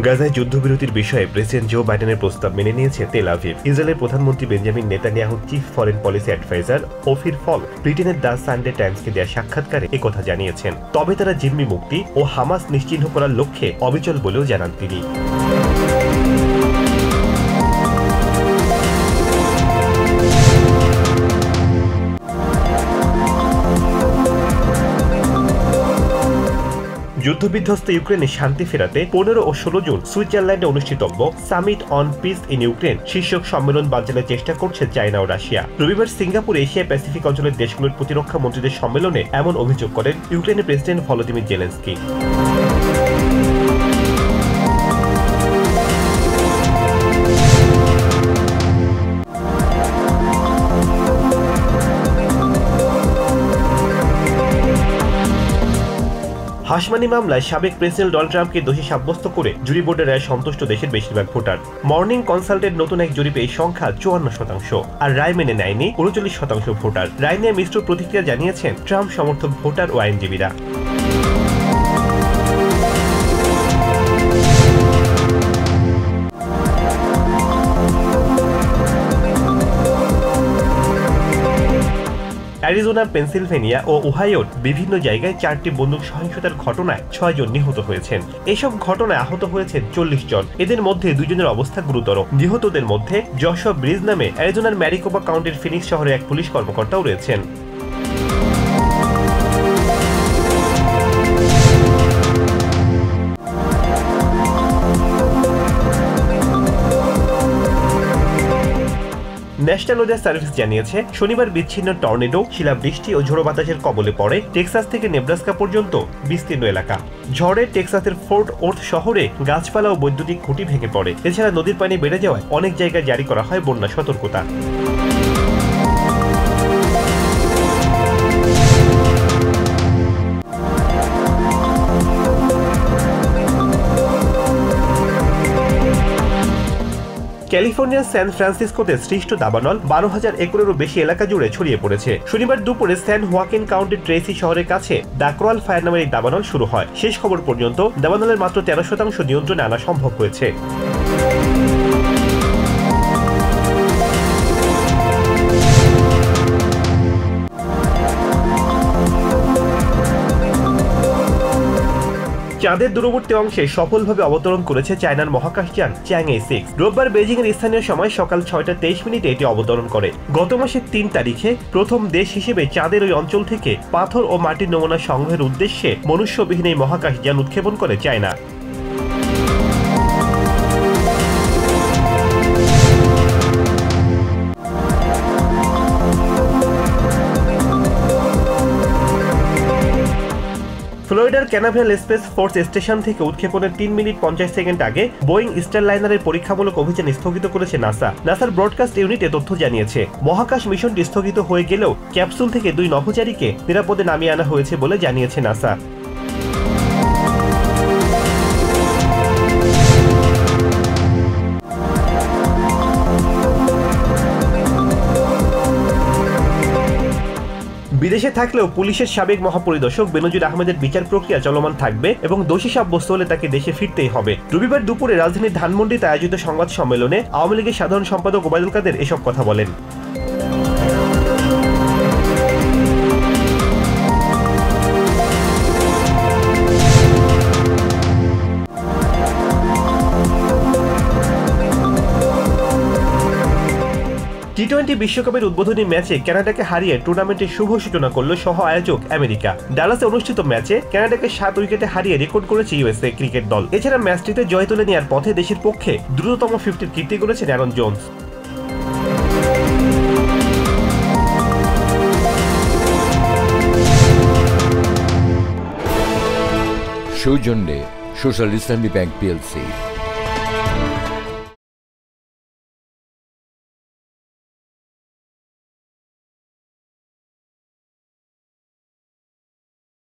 গাজায় যুদ্ধবিরতির বিষয়ে প্রেসিডেন্ট জো বাইডেনের প্রস্তাব মেনে নিয়েছে তেল আভিভ। ইসরায়েলের প্রধানমন্ত্রী বেঞ্জামিন নেতানিয়াহুর চিফ ফরেন পলিসি অ্যাডভাইজার ওফির ফল ব্রিটেনের দ্য সানডে টাইমসকে দেওয়া সাক্ষাৎকারে একথা জানিয়েছেন। তবে তারা জিম্মি মুক্তি ও হামাস নিশ্চিহ্ন করার লক্ষ্যে অবিচল বলেও জানান তিনি। যুদ্ধবিধ্বস্ত ইউক্রেনে শান্তি ফেরাতে 15 ও 16 জুন সুইজারল্যান্ডে অনুষ্ঠিতব্য summit on peace in Ukraine শীর্ষক সম্মেলন বানচালের চেষ্টা করছে চায়না ও রাশিয়া। রবিবার সিঙ্গাপুর এশিয়া প্যাসিফিক অঞ্চলের দেশগুলোর প্রতিরক্ষা মন্ত্রীদের সম্মেলনে এমন অভিযোগ করেন ইউক্রেনের প্রেসিডেন্ট ভলোদিমির জেলেনস্কি। হাসমানি মামলায় সাবেক প্রেসিডেন্ট ডোনাল্ড ট্রাম্পকে দোষী সাব্যস্ত করে জুরি বোর্ডের রায় সন্তুষ্ট দেশের বেশিরভাগ ভোটার। মর্নিং কনসাল্টের নতুন এক জরিপে এই সংখ্যা 54%, আর রায় মেনে নেয়নি 39% ভোটার। রায় নিয়ে মিশ্র প্রতিক্রিয়া জানিয়েছেন ট্রাম্প সমর্থক ভোটার ও আইনজীবীরা। অ্যারিজোনা, পেনসিলভেনিয়া ও ওহাইওর বিভিন্ন জায়গায় 4টি বন্দুক সহিংসতার ঘটনায় 6 জন নিহত হয়েছেন। এসব ঘটনায় আহত হয়েছেন 40 জন। এদের মধ্যে 2 জনের অবস্থা গুরুতর। নিহতদের মধ্যে জশুয়া ব্রিজ নামে অ্যারিজোনার ম্যারিকোপা কাউন্টির ফিনিক্স শহরে এক পুলিশ কর্মকর্তাও রয়েছেন। ন্যাশনাল ওয়েদার সার্ভিস জানিয়েছে শনিবার বিচ্ছিন্ন টর্নেডো, শিলাবৃষ্টি ও ঝোড়ো বাতাসের কবলে পড়ে টেক্সাস থেকে নেব্রাস্কা পর্যন্ত বিস্তীর্ণ এলাকা। ঝড়ে টেক্সাসের ফোর্ট ওর্থ শহরে গাছপালা ও বৈদ্যুতিক খুঁটি ভেঙে পড়ে। এছাড়া নদীর পানি বেড়ে যাওয়ায় অনেক জায়গায় জারি করা হয় বন্যা সতর্কতা। ক্যালিফোর্নিয়ার স্যান ফ্রান্সিসকোতে সৃষ্ট দাবানল 12,000 একরেরও বেশি এলাকা জুড়ে ছড়িয়ে পড়েছে। শনিবার দুপুরে স্যান হোয়াকিন কাউন্টির ট্রেসি শহরের কাছে দ্য ফায়ার নামের এই দাবানল শুরু হয়। শেষ খবর পর্যন্ত দাবানলের মাত্র 13% নিয়ন্ত্রণে আনা সম্ভব হয়েছে। চাঁদের দূরবর্তী অংশে সফলভাবে অবতরণ করেছে চায়নার মহাকাশযান চ্যাংএ 6। রোববার বেজিং এর স্থানীয় সময় সকাল 6:23 এটি অবতরণ করে। গত মাসের 3 তারিখে প্রথম দেশ হিসেবে চাঁদের ওই অঞ্চল থেকে পাথর ও মাটির নমুনা সংগ্রহের উদ্দেশ্যে মনুষ্যবিহীন এই মহাকাশযান উৎক্ষেপণ করে চায়না। ফ্লোরিডার ক্যানাভেরাল স্পেস ফোর্স স্টেশন থেকে উৎক্ষেপণের 3 মিনিট 50 সেকেন্ড আগে বোয়িং স্টারলাইনারের পরীক্ষামূলক অভিযান স্থগিত করেছে নাসা। নাসার ব্রডকাস্ট ইউনিট এ তথ্য জানিয়েছে। মহাকাশ মিশনটি স্থগিত হয়ে গেলেও ক্যাপসুল থেকে 2 নভোচারীকে নিরাপদে নামিয়ে আনা হয়েছে বলে জানিয়েছে নাসা। বিদেশে থাকলেও পুলিশের সাবেক মহাপরিদর্শক বেনজির আহমেদের বিচার প্রক্রিয়া চলমান থাকবে এবং দোষী সাব্যস্ত হলে তাকে দেশে ফিরতেই হবে। রবিবার দুপুরে রাজধানীর ধানমন্ডিতে আয়োজিত সংবাদ সম্মেলনে আওয়ামী লীগের সাধারণ সম্পাদক ওবায়দুল কাদের এসব কথা বলেন। টি-20 বিশ্বকাপের উদ্বোধনী ম্যাচে কানাডাকে হারিয়ে টুর্নামেন্টের শুভ সূচনা করল সহ আয়োজক আমেরিকা। ডালাসে অনুষ্ঠিত ম্যাচে কানাডাকে 7 উইকেটে হারিয়ে রেকর্ড করেছে ইউএসএ ক্রিকেট দল। এছাড়া ম্যাচটিতে জয় তুলে নেওয়ার পথে দেশের পক্ষে দ্রুততম 50-র কীর্তি করেছেন অ্যারন জোন্স। সৌজন্যে সোশ্যাল ইসলামী ব্যাংক পিএলসি।